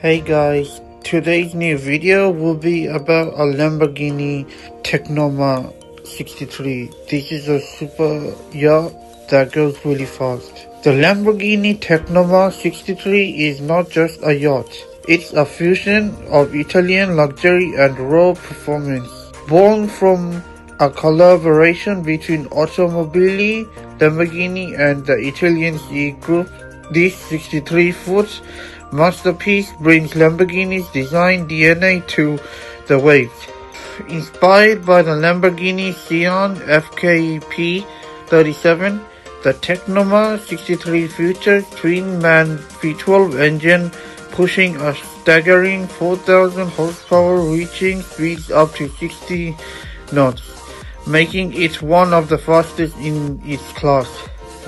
Hey guys, today's new video will be about a Lamborghini Tecnoma 63. This is a super yacht that goes really fast. The Lamborghini Tecnoma 63 is not just a yacht. It's a fusion of Italian luxury and raw performance. Born from a collaboration between Automobili, Lamborghini and the Italian C Group, this 63-foot masterpiece brings Lamborghini's design DNA to the waves. Inspired by the Lamborghini Sian FKP 37, the Tecnoma 63 features twin-man V12 engine pushing a staggering 4,000 horsepower, reaching speeds up to 60 knots, making it one of the fastest in its class.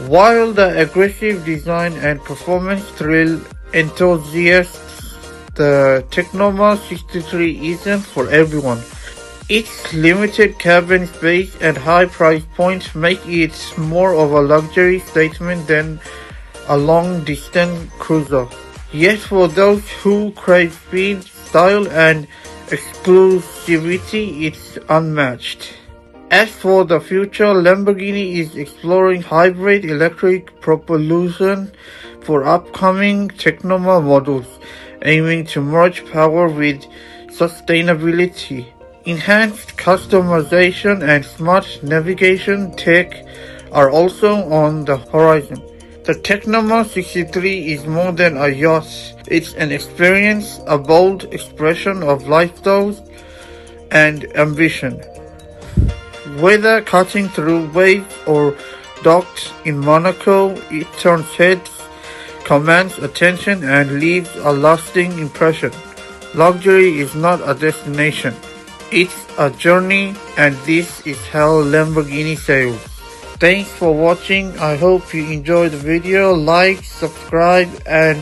While the aggressive design and performance thrill enthusiasts, the Tecnoma 63 isn't for everyone. Its limited cabin space and high price point make it more of a luxury statement than a long-distance cruiser. Yet for those who crave speed, style and exclusivity, it's unmatched. As for the future, Lamborghini is exploring hybrid electric propulsion for upcoming Tecnoma models, aiming to merge power with sustainability. Enhanced customization and smart navigation tech are also on the horizon. The Tecnoma 63 is more than a yacht. It's an experience, a bold expression of lifestyle and ambition. Whether cutting through waves or docked in Monaco, it turns heads, commands attention and leaves a lasting impression. Luxury is not a destination, it's a journey, and this is how Lamborghini sails. Thanks for watching. I hope you enjoyed the video. Like, subscribe and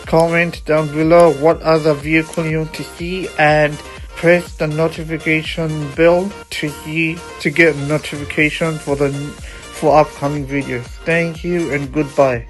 comment down below what other vehicle you want to see, and press the notification bell to get notification for upcoming videos. Thank you and goodbye.